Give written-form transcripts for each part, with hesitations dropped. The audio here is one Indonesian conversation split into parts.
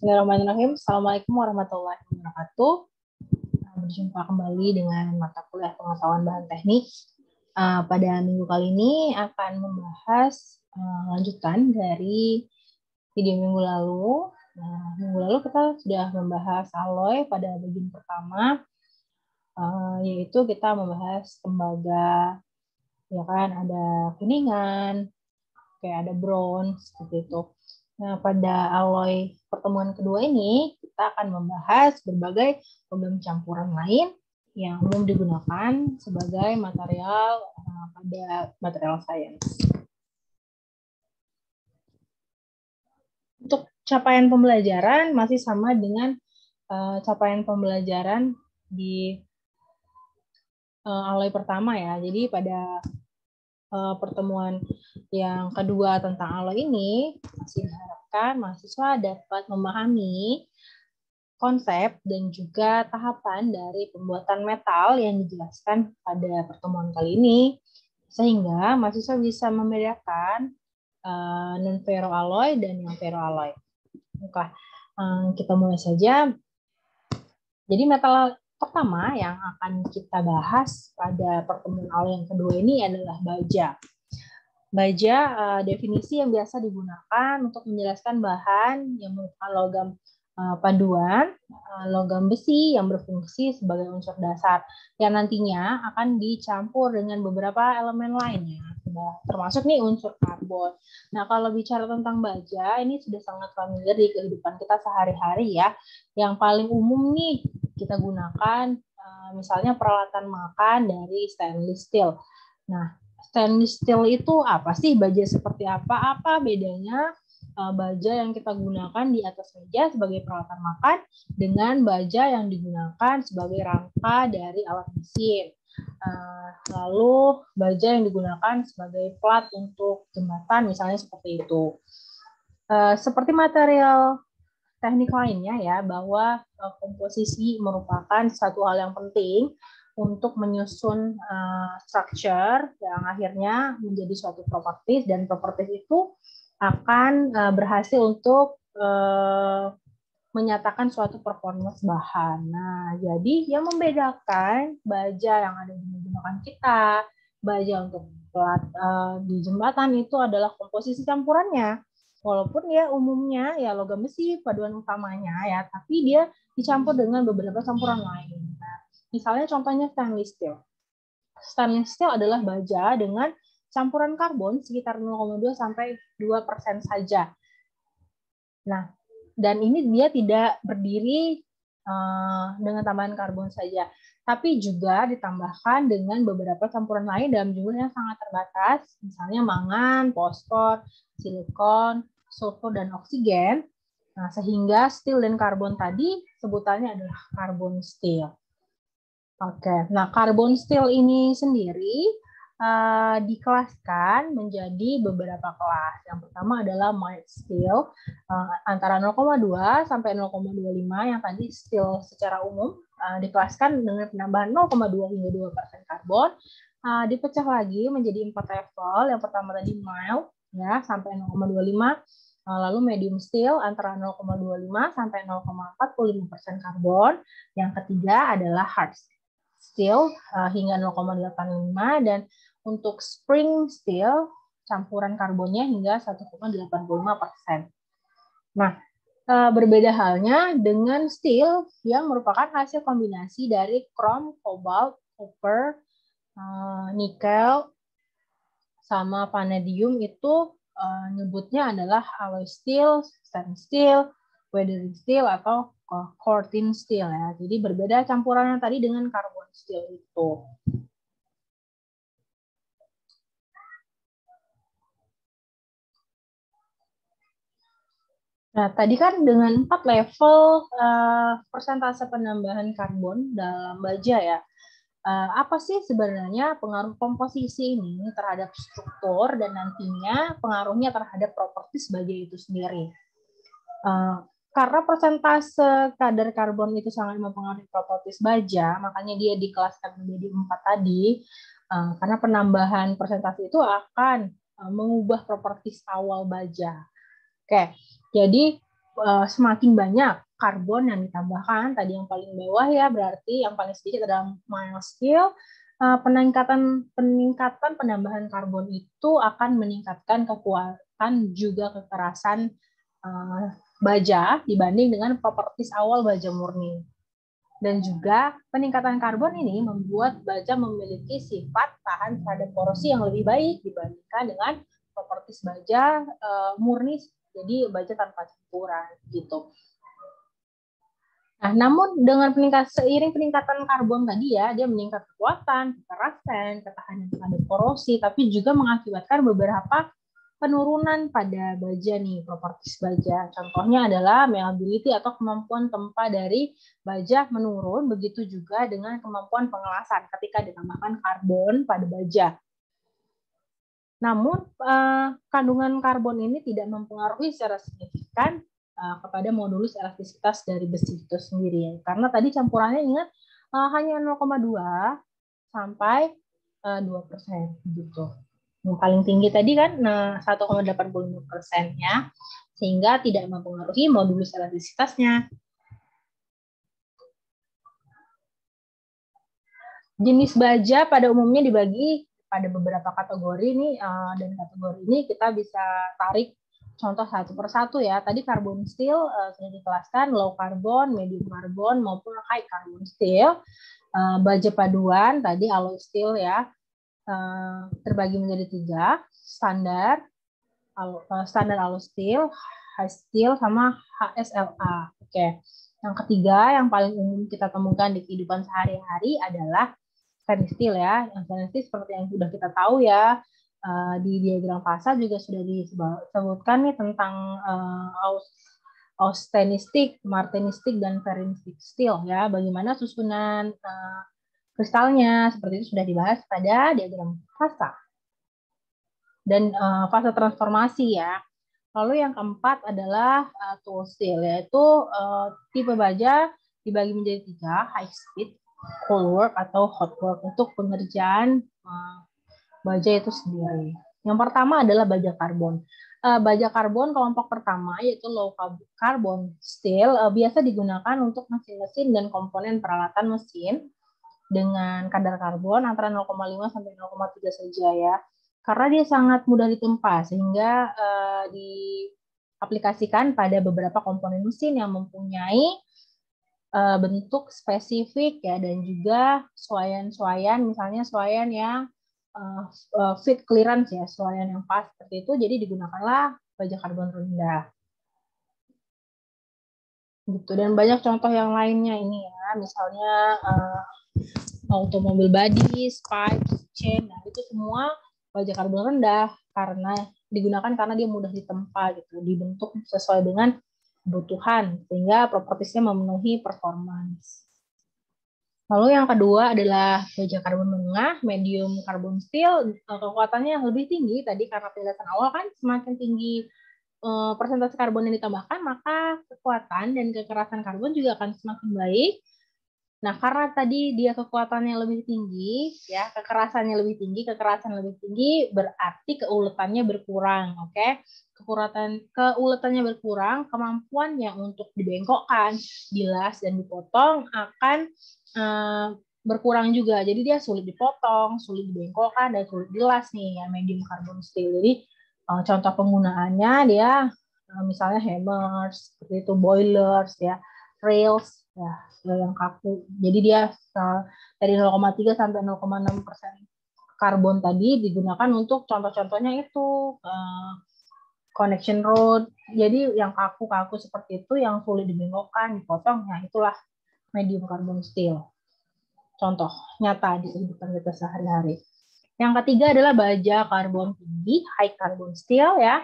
Bismillahirrahmanirrahim. Assalamualaikum warahmatullahi wabarakatuh. Berjumpa kembali dengan mata kuliah pengetahuan bahan teknik. Pada minggu kali ini akan membahas lanjutan dari video minggu lalu. Minggu lalu kita sudah membahas alloy pada bagian pertama, yaitu kita membahas tembaga, ya kan, ada kuningan, kayak ada bronze seperti itu. Nah, pada alloy pertemuan kedua ini, kita akan membahas berbagai logam campuran lain yang umum digunakan sebagai material pada material science. Untuk capaian pembelajaran masih sama dengan capaian pembelajaran di alloy pertama ya. Jadi pada pertemuan yang kedua tentang alloy ini masih diharapkan mahasiswa dapat memahami konsep dan juga tahapan dari pembuatan metal yang dijelaskan pada pertemuan kali ini, sehingga mahasiswa bisa membedakan non-ferroalloy dan yang ferroalloy. Oke, kita mulai saja. Jadi metal pertama yang akan kita bahas pada pertemuan alloy yang kedua ini adalah baja. Baja definisi yang biasa digunakan untuk menjelaskan bahan yang merupakan logam paduan, logam besi yang berfungsi sebagai unsur dasar yang nantinya akan dicampur dengan beberapa elemen lainnya, termasuk nih unsur karbon. Nah, kalau bicara tentang baja, ini sudah sangat familiar di kehidupan kita sehari-hari ya. Yang paling umum nih kita gunakan misalnya peralatan makan dari stainless steel. Nah, stainless steel itu apa sih? Baja seperti apa? Apa bedanya baja yang kita gunakan di atas meja sebagai peralatan makan dengan baja yang digunakan sebagai rangka dari alat mesin? Lalu baja yang digunakan sebagai plat untuk jembatan, misalnya seperti itu. Seperti material teknik lainnya ya, bahwa komposisi merupakan satu hal yang penting untuk menyusun structure yang akhirnya menjadi suatu properties, dan properties itu akan berhasil untuk menyatakan suatu performance bahan. Nah, jadi yang membedakan baja yang ada di menggunakan kita, baja untuk plat di jembatan itu adalah komposisi campurannya. Walaupun ya umumnya ya logam besi paduan utamanya ya, tapi dia dicampur dengan beberapa campuran lain. Nah, misalnya contohnya stainless steel. Stainless steel adalah baja dengan campuran karbon sekitar 0,2 sampai 2% saja. Nah, dan ini dia tidak berdiri dengan tambahan karbon saja, tapi juga ditambahkan dengan beberapa campuran lain dalam jumlah yang sangat terbatas, misalnya mangan, fosfor, silikon, sulfur, dan oksigen. Nah, sehingga steel dan karbon tadi sebutannya adalah carbon steel. Oke, nah carbon steel ini sendiri dikelaskan menjadi beberapa kelas. Yang pertama adalah mild steel, antara 0,2 sampai 0,25, yang tadi steel secara umum dikelaskan dengan penambahan 0,2 hingga 2% karbon. Dipecah lagi menjadi 4 level. Yang pertama tadi mild ya sampai 0,25. Lalu medium steel antara 0,25 sampai 0,45% karbon. Yang ketiga adalah hard steel hingga 0,85, dan untuk spring steel campuran karbonnya hingga 1,85%. Nah, berbeda halnya dengan steel yang merupakan hasil kombinasi dari krom, kobalt, copper, nikel, sama vanadium. Itu nyebutnya adalah alloy steel, stainless steel, weathering steel, atau cortin steel ya. Jadi berbeda campurannya tadi dengan carbon steel itu. Nah, tadi kan dengan 4 level persentase penambahan karbon dalam baja ya. Apa sih sebenarnya pengaruh komposisi ini terhadap struktur dan nantinya pengaruhnya terhadap properties baja itu sendiri? Karena persentase kadar karbon itu sangat mempengaruhi properties baja, makanya dia dikelaskan menjadi 4 tadi, karena penambahan persentase itu akan mengubah properties awal baja. Oke, jadi semakin banyak karbon yang ditambahkan, tadi yang paling bawah ya, berarti yang paling sedikit adalah mild steel. Peningkatan penambahan karbon itu akan meningkatkan kekuatan juga kekerasan baja dibanding dengan properties awal baja murni. Dan juga peningkatan karbon ini membuat baja memiliki sifat tahan terhadap korosi yang lebih baik dibandingkan dengan properties baja murni, jadi baja tanpa campuran gitu. Nah, namun dengan seiring peningkatan karbon tadi ya, dia meningkat kekuatan, kekerasan, ketahanan terhadap korosi, tapi juga mengakibatkan beberapa penurunan pada baja nih, properties baja. Contohnya adalah malleability atau kemampuan tempa dari baja menurun, begitu juga dengan kemampuan pengelasan ketika ditambahkan karbon pada baja. Namun, kandungan karbon ini tidak mempengaruhi secara signifikan kepada modulus elastisitas dari besi itu sendiri ya. Karena tadi campurannya ingat hanya 0,2 sampai 2% gitu. Yang paling tinggi tadi kan 1,85% ya, sehingga tidak mempengaruhi modulus elastisitasnya. Jenis baja pada umumnya dibagi pada beberapa kategori nih, dan kategori ini kita bisa tarik contoh satu persatu ya. Tadi carbon steel sudah dikelaskan low carbon, medium carbon maupun high carbon steel. Baja paduan tadi alloy steel ya, terbagi menjadi 3, standar alloy steel, high steel, sama HSLA. Oke. Yang ketiga yang paling umum kita temukan di kehidupan sehari-hari adalah stainless steel ya. Yang stainless steel seperti yang sudah kita tahu ya, di diagram fasa juga sudah disebutkan nih tentang austenistic, martenistic, dan varistic steel ya. Bagaimana susunan kristalnya, seperti itu sudah dibahas pada diagram fasa. Dan fase transformasi ya. Lalu yang keempat adalah tool steel, yaitu tipe baja dibagi menjadi 3, high speed, cold work, atau hot work untuk pengerjaan baja itu sendiri. Yang pertama adalah baja karbon. Baja karbon kelompok pertama yaitu low carbon steel biasa digunakan untuk mesin-mesin dan komponen peralatan mesin dengan kadar karbon antara 0,5 sampai 0,3 saja ya. Karena dia sangat mudah ditempa sehingga diaplikasikan pada beberapa komponen mesin yang mempunyai bentuk spesifik ya, dan juga suaian-suaian, misalnya suaian yang fit clearance ya, suaian yang pas seperti itu, jadi digunakanlah baja karbon rendah. Gitu. Dan banyak contoh yang lainnya ini ya, misalnya automobil bodies, pipes, chain, nah itu semua baja karbon rendah karena digunakan karena dia mudah ditempa gitu, dibentuk sesuai dengan kebutuhan sehingga propertiesnya memenuhi performance. Lalu yang kedua adalah baja karbon menengah, medium carbon steel, kekuatannya lebih tinggi tadi karena penjelasan awal kan, semakin tinggi persentase karbon yang ditambahkan maka kekuatan dan kekerasan karbon juga akan semakin baik. Nah, karena tadi dia kekuatannya lebih tinggi, ya kekerasan lebih tinggi berarti keuletannya berkurang, oke? Keuletannya berkurang, kemampuannya untuk dibengkokkan, bilas, dan dipotong akan berkurang juga. Jadi dia sulit dipotong, sulit dibengkokkan, dan sulit bilas nih ya medium carbon steel. Jadi contoh penggunaannya dia misalnya hammers, seperti itu, boilers ya, rails ya, yang kaku. Jadi dia dari 0,3 sampai 0,6% karbon tadi digunakan untuk contoh-contohnya itu connection rod. Jadi yang kaku-kaku seperti itu, yang sulit dibengkokkan, dipotong, ya itulah medium carbon steel. Contoh nyata di kehidupan kita sehari-hari. Yang ketiga adalah baja karbon tinggi, high carbon steel ya.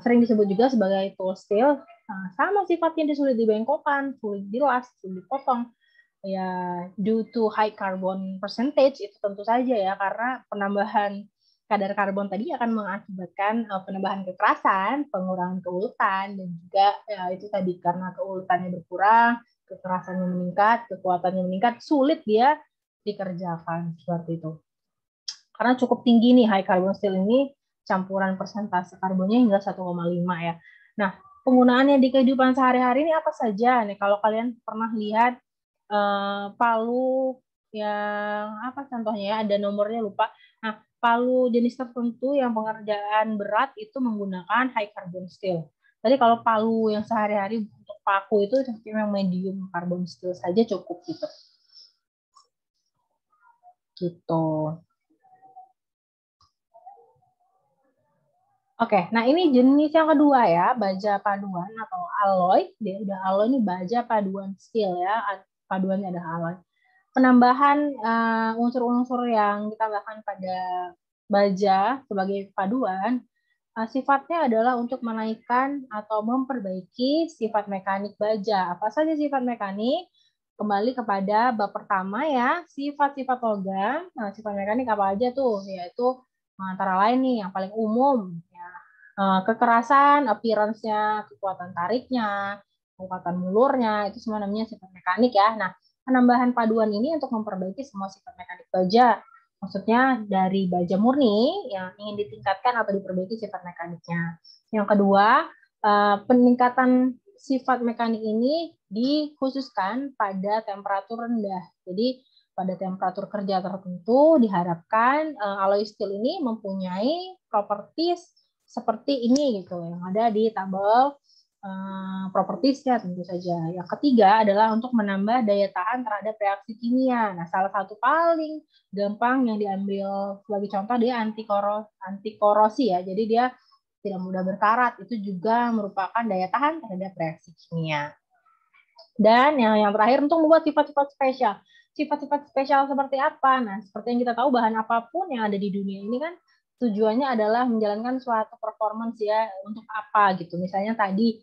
Sering disebut juga sebagai tool steel. Sama sifatnya, dia sulit dibengkokkan, sulit dilas, sulit dipotong. Ya, due to high carbon percentage itu tentu saja ya, karena penambahan kadar karbon tadi akan mengakibatkan penambahan kekerasan, pengurangan keuletan, dan juga ya, itu tadi karena keuletannya berkurang, kekerasannya meningkat, kekuatannya meningkat, sulit dia dikerjakan seperti itu. Karena cukup tinggi nih high carbon steel ini, campuran persentase karbonnya hingga 1,5 ya. Nah, penggunaannya di kehidupan sehari-hari ini apa saja nih? Kalau kalian pernah lihat palu yang apa contohnya ya, ada nomornya lupa. Nah, palu jenis tertentu yang pengerjaan berat itu menggunakan high carbon steel. Jadi kalau palu yang sehari-hari untuk paku itu yang medium carbon steel saja cukup gitu. Gitu. Oke, nah ini jenis yang kedua ya, baja paduan atau alloy. Dia udah alloy ini baja paduan steel ya, paduannya ada alloy. Penambahan unsur-unsur yang ditambahkan pada baja sebagai paduan, sifatnya adalah untuk menaikkan atau memperbaiki sifat mekanik baja. Apa saja sifat mekanik? Kembali kepada bab pertama ya, sifat-sifat logam. Nah, sifat mekanik apa aja tuh? Yaitu antara lain nih yang paling umum ya, kekerasan, appearance-nya, kekuatan tariknya, kekuatan mulurnya, itu semua namanya sifat mekanik ya. Nah, penambahan paduan ini untuk memperbaiki semua sifat mekanik baja. Maksudnya dari baja murni yang ingin ditingkatkan atau diperbaiki sifat mekaniknya. Yang kedua, peningkatan sifat mekanik ini dikhususkan pada temperatur rendah. Jadi pada temperatur kerja tertentu diharapkan alloy steel ini mempunyai properties seperti ini gitu yang ada di tabel propertiesnya tentu saja. Yang ketiga adalah untuk menambah daya tahan terhadap reaksi kimia. Nah, salah satu paling gampang yang diambil sebagai contoh dia anti korosi ya. Jadi dia tidak mudah berkarat. Itu juga merupakan daya tahan terhadap reaksi kimia. Dan yang terakhir untuk membuat sifat-sifat spesial. Sifat-sifat spesial seperti apa? Nah, seperti yang kita tahu bahan apapun yang ada di dunia ini kan tujuannya adalah menjalankan suatu performance ya untuk apa gitu. Misalnya tadi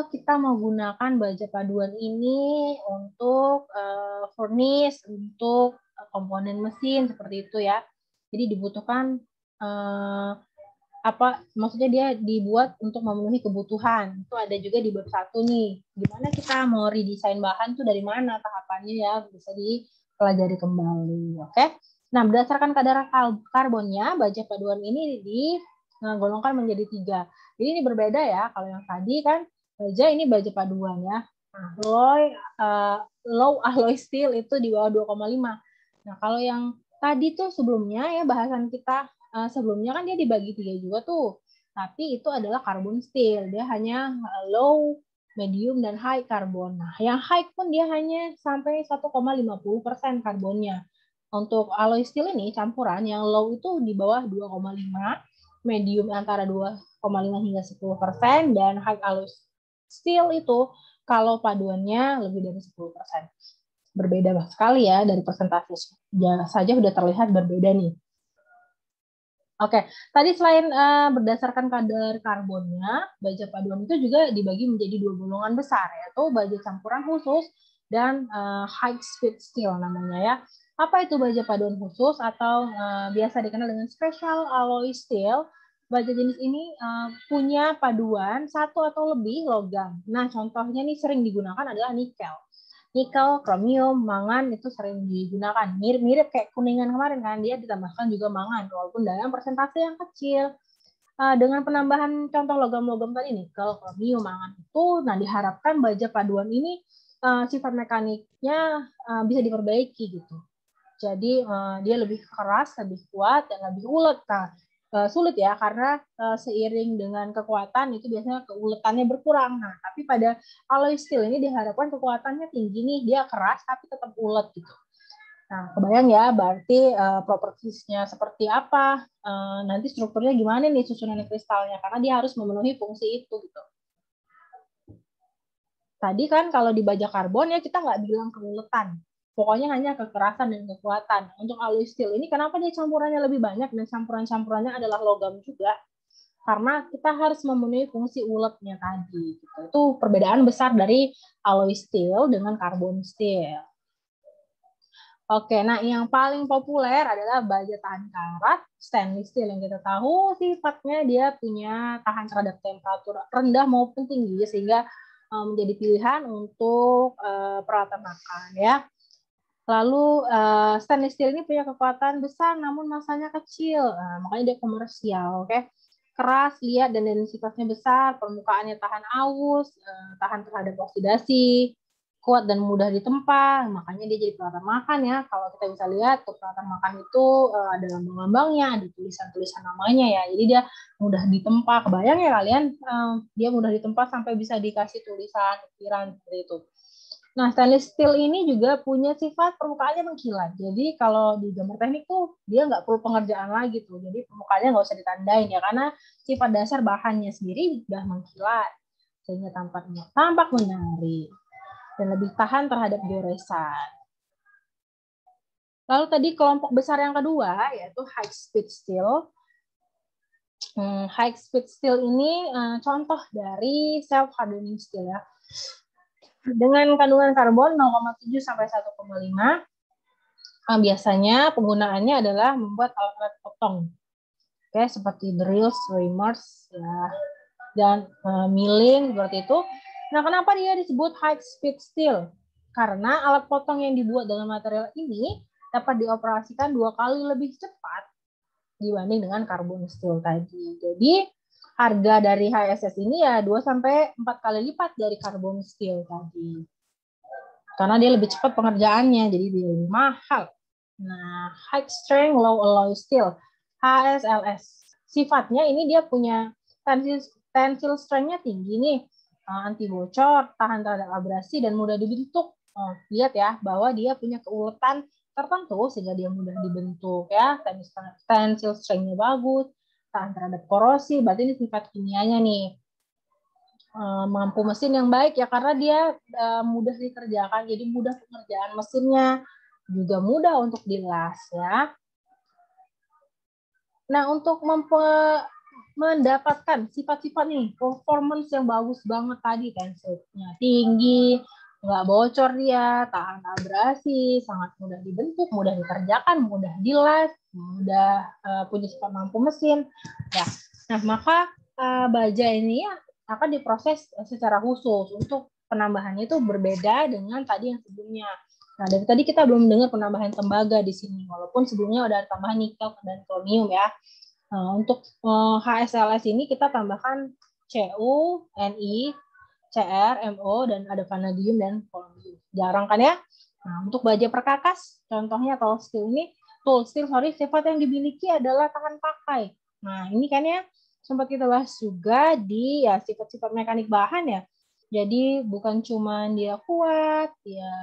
kita mau gunakan baja paduan ini untuk furnace, untuk komponen mesin seperti itu ya. Jadi dibutuhkan apa maksudnya dia dibuat untuk memenuhi kebutuhan. Itu ada juga di bab 1 nih. Gimana kita mau redesign bahan tuh dari mana tahapannya ya bisa dipelajari kembali. Oke. Nah, berdasarkan kadar karbonnya baja paduan ini digolongkan menjadi 3. Jadi ini berbeda ya. Kalau yang tadi kan baja ini baja paduan ya. Nah, low alloy steel itu di bawah 2,5. Nah, kalau yang tadi tuh sebelumnya ya bahasan kita sebelumnya kan dia dibagi 3 juga tuh. Tapi itu adalah carbon steel. Dia hanya low, medium, dan high karbon. Nah, yang high pun dia hanya sampai 1,50% karbonnya. Untuk alloy steel ini campuran, yang low itu di bawah 2,5, medium antara 2,5 hingga 10%, dan high alloy steel itu kalau paduannya lebih dari 10%. Berbeda sekali ya dari persentase saja sudah terlihat berbeda nih. Oke, tadi selain berdasarkan kadar karbonnya, baja paduan itu juga dibagi menjadi 2 golongan besar, yaitu baja campuran khusus dan high speed steel namanya ya. Apa itu baja paduan khusus atau biasa dikenal dengan special alloy steel? Baja jenis ini punya paduan satu atau lebih logam. Nah, contohnya nih sering digunakan adalah nikel. Nikel, kromium, mangan itu sering digunakan. Mirip-mirip kayak kuningan kemarin kan, dia ditambahkan juga mangan, walaupun dalam persentase yang kecil. Dengan penambahan contoh logam-logam tadi, nikel, kromium, mangan itu, nah diharapkan baja paduan ini sifat mekaniknya bisa diperbaiki gitu. Jadi dia lebih keras, lebih kuat, dan lebih ulet. Nah, sulit ya karena seiring dengan kekuatan itu biasanya keuletannya berkurang. Nah, tapi pada alloy steel ini diharapkan kekuatannya tinggi nih, dia keras tapi tetap ulet gitu. Nah, kebayang ya berarti propertiesnya seperti apa, nanti strukturnya gimana nih susunan kristalnya karena dia harus memenuhi fungsi itu gitu. Tadi kan kalau di baja karbon ya kita nggak bilang keuletan. Pokoknya hanya kekerasan dan kekuatan. Untuk alloy steel ini kenapa dia campurannya lebih banyak dan campuran-campurannya adalah logam juga? Karena kita harus memenuhi fungsi uletnya tadi. Gitu. Itu perbedaan besar dari alloy steel dengan carbon steel. Oke, nah yang paling populer adalah baja tahan karat, stainless steel yang kita tahu sifatnya dia punya tahan terhadap temperatur rendah maupun tinggi sehingga menjadi pilihan untuk peralatan makan ya. Lalu stainless steel ini punya kekuatan besar namun masanya kecil, makanya dia komersial, oke. keras, liat, dan densitasnya besar, permukaannya tahan aus, tahan terhadap oksidasi, kuat dan mudah ditempa, makanya dia jadi peralatan makan ya. Kalau kita bisa lihat tuh peralatan makan itu ada lambang-lambangnya, ada tulisan-tulisan namanya ya. Jadi dia mudah ditempa. Kebayang ya kalian, dia mudah ditempa sampai bisa dikasih tulisan, ukiran seperti itu. Nah, stainless steel ini juga punya sifat permukaannya mengkilat. Jadi kalau di gambar teknik tuh dia nggak perlu pengerjaan lagi tuh. Jadi permukaannya nggak usah ditandain ya, karena sifat dasar bahannya sendiri udah mengkilat sehingga tampak menarik dan lebih tahan terhadap goresan. Lalu tadi kelompok besar yang kedua yaitu high speed steel. High speed steel ini contoh dari self hardening steel ya. Dengan kandungan karbon 0,7 sampai 1,5. Biasanya penggunaannya adalah membuat alat-alat potong. Oke, seperti drills, reamers ya, dan milling seperti itu. Nah, kenapa dia disebut high speed steel? Karena alat potong yang dibuat dengan material ini dapat dioperasikan 2 kali lebih cepat dibanding dengan carbon steel tadi. Jadi harga dari HSS ini ya 2-4 kali lipat dari carbon steel tadi. Karena dia lebih cepat pengerjaannya, jadi dia lebih mahal. Nah, high strength low alloy steel, HSLS. Sifatnya ini dia punya tensile strength-nya tinggi nih, anti bocor, tahan terhadap abrasi, dan mudah dibentuk. Lihat ya, bahwa dia punya keuletan tertentu sehingga dia mudah dibentuk ya. Tensile strength-nya bagus, tahan terhadap korosi, berarti ini sifat kimianya nih. Mampu mesin yang baik ya, karena dia mudah dikerjakan, jadi mudah pengerjaan mesinnya, juga mudah untuk dilas ya. Nah, untuk mendapatkan sifat-sifat nih, performance yang bagus banget tadi, tensilnya tinggi, nggak bocor dia, tahan abrasi, sangat mudah dibentuk, mudah dikerjakan, mudah dilas, mudah punya sifat mampu mesin ya. Nah, maka baja ini ya akan diproses secara khusus. Untuk penambahannya itu berbeda dengan tadi yang sebelumnya. Nah, dari tadi kita belum dengar penambahan tembaga di sini, walaupun sebelumnya udah ada tambahan nikel dan kromium ya. Untuk HSLS ini kita tambahkan Cu, Ni, Cr, Mo, dan ada vanadium dan polonium. Jarang kan ya? Nah, untuk baja perkakas, contohnya tool steel, sifat yang dimiliki adalah tahan pakai. Nah, ini kan ya, sempat kita bahas juga di ya sifat-sifat mekanik bahan ya. Jadi bukan cuma dia kuat, dia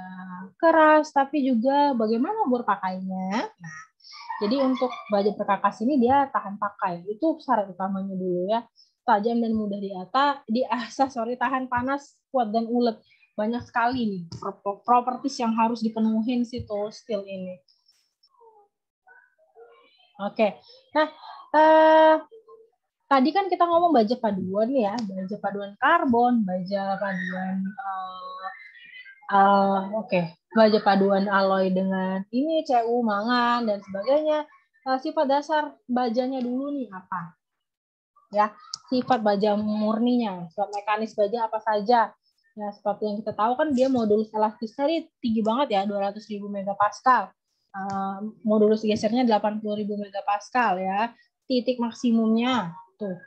keras, tapi juga bagaimana berpakainya. Nah, jadi untuk baja perkakas ini dia tahan pakai. Itu syarat utamanya dulu ya. Tajam dan mudah diasah, tahan panas, kuat dan ulet. Banyak sekali nih properties yang harus dipenuhin si tool steel ini. Oke. Nah, tadi kan kita ngomong baja paduan ya, baja paduan karbon, baja paduan baja paduan alloy dengan ini Cu, mangan dan sebagainya. Sifat dasar bajanya dulu nih apa? Ya, sifat baja murninya, sifat mekanis baja apa saja? Ya, seperti yang kita tahu kan dia modulus elastisnya tinggi banget ya, 200.000 megapascal. Modulus gesernya 80.000 megapascal ya. Titik maksimumnya tuh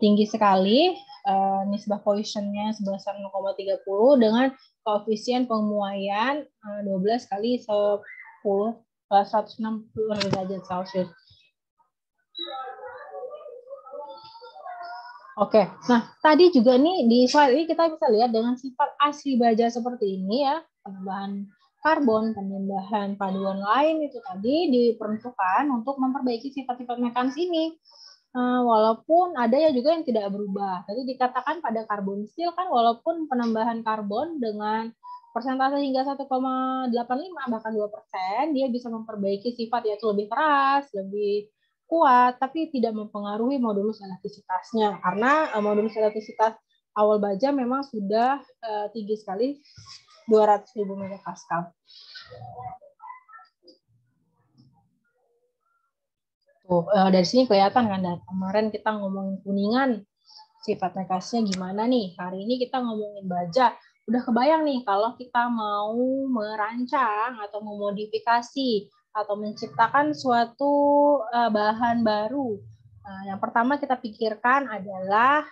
tinggi sekali, nisbah Poisson-nya sebesar 0,30 dengan koefisien pemuaian 12 kali 160 derajat Celcius. Oke, nah tadi juga nih di slide ini kita bisa lihat dengan sifat asli baja seperti ini ya, penambahan karbon, penambahan paduan lain itu tadi diperuntukkan untuk memperbaiki sifat-sifat mekanis ini. Walaupun ada ya juga yang tidak berubah. Tadi dikatakan pada carbon steel kan walaupun penambahan karbon dengan persentase hingga 1,85 bahkan 2%, dia bisa memperbaiki sifat yaitu lebih keras, lebih kuat, tapi tidak mempengaruhi modulus elastisitasnya. Karena modulus elastisitas awal baja memang sudah tinggi sekali, 200.000 megapascal. Tuh, dari sini kelihatan kan, dan kemarin kita ngomongin kuningan, sifat mekanisnya gimana nih. Hari ini kita ngomongin baja. Udah kebayang nih kalau kita mau merancang atau memodifikasi atau menciptakan suatu bahan baru Yang pertama kita pikirkan adalah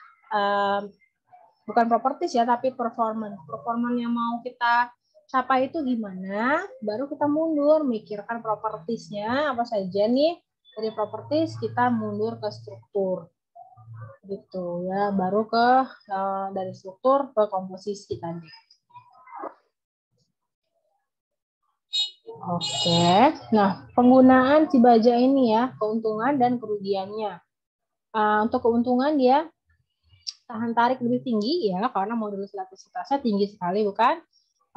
bukan properties ya, tapi performance. Performance yang mau kita capai itu gimana, baru kita mundur, mikirkan propertiesnya apa saja nih. Dari properties kita mundur ke struktur. Gitu ya, baru ke dari struktur ke komposisi tadi. Oke, nah penggunaan si baja ini ya, keuntungan dan kerugiannya. Untuk keuntungan dia tahan tarik lebih tinggi ya, karena modulus elastisitasnya tinggi sekali, bukan?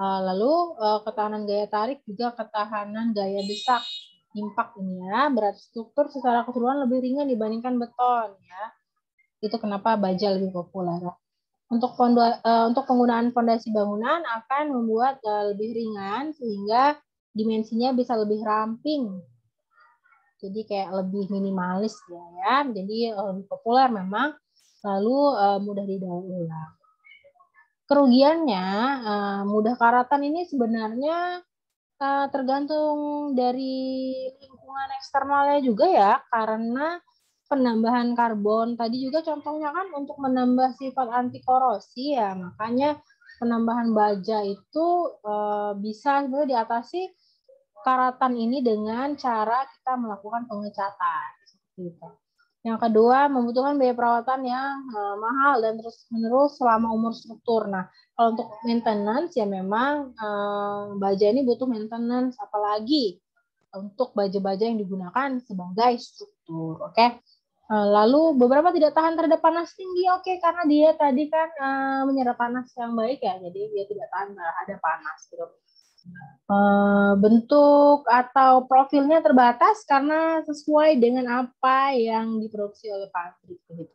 Lalu ketahanan gaya tarik juga ketahanan gaya desak, impact ini ya, berat struktur secara keseluruhan lebih ringan dibandingkan beton ya. Itu kenapa baja lebih populer. Untuk penggunaan fondasi bangunan akan membuat lebih ringan sehingga dimensinya bisa lebih ramping. Jadi kayak lebih minimalis ya. Jadi lebih populer memang, lalu mudah didaur ulang. Kerugiannya, mudah karatan ini sebenarnya tergantung dari lingkungan eksternalnya juga ya, karena penambahan karbon tadi juga contohnya kan untuk menambah sifat anti korosi ya, makanya penambahan baja itu bisa sebenarnya diatasi karatan ini dengan cara kita melakukan pengecatan. Gitu. Yang kedua, membutuhkan biaya perawatan yang mahal dan terus-menerus selama umur struktur. Nah, kalau untuk maintenance ya memang baja ini butuh maintenance, apalagi untuk baja-baja yang digunakan sebagai struktur. Oke. Lalu beberapa tidak tahan terhadap panas tinggi, oke, karena dia tadi kan menyerap panas yang baik ya, jadi dia tidak tahan terhadap panas. Gitu. Bentuk atau profilnya terbatas karena sesuai dengan apa yang diproduksi oleh pabrik. Gitu.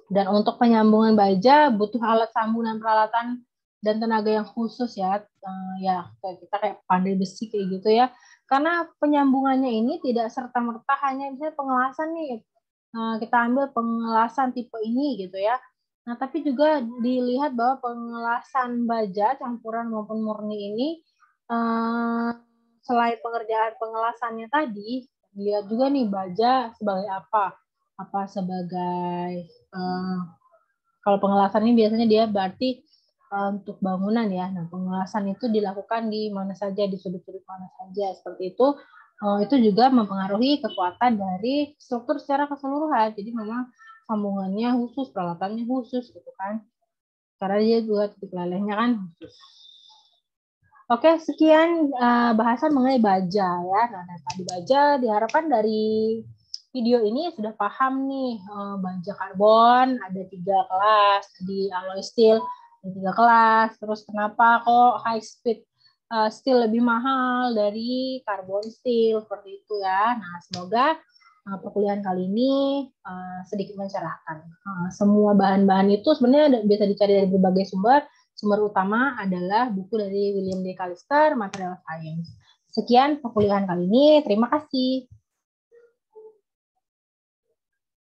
Dan untuk penyambungan baja butuh alat sambungan peralatan dan tenaga yang khusus ya, ya kita kayak pandai besi kayak gitu ya. Karena penyambungannya ini tidak serta-merta hanya misalnya pengelasan nih, kita ambil pengelasan tipe ini gitu ya. Nah, tapi juga dilihat bahwa pengelasan baja campuran maupun murni ini selain pengerjaan pengelasannya tadi, lihat juga nih baja sebagai apa? Apa sebagai kalau pengelasan ini biasanya dia berarti untuk bangunan ya. Nah, pengelasan itu dilakukan di mana saja, di sudut-sudut mana saja seperti itu. Itu juga mempengaruhi kekuatan dari struktur secara keseluruhan. Jadi memang sambungannya khusus, peralatannya khusus gitu kan. Karena dia juga titik lelehnya kan khusus. Oke, sekian bahasan mengenai baja ya. Nah, tadi baja diharapkan dari video ini sudah paham nih, baja karbon ada 3 kelas, di alloy steel ada 3 kelas, terus kenapa kok high speed steel lebih mahal dari karbon steel, seperti itu ya. Nah, semoga perkuliahan kali ini sedikit mencerahkan. Semua bahan-bahan itu sebenarnya bisa dicari dari berbagai sumber. Sumber utama adalah buku dari William D. Callister, Material Science. Sekian perkuliahan kali ini, terima kasih.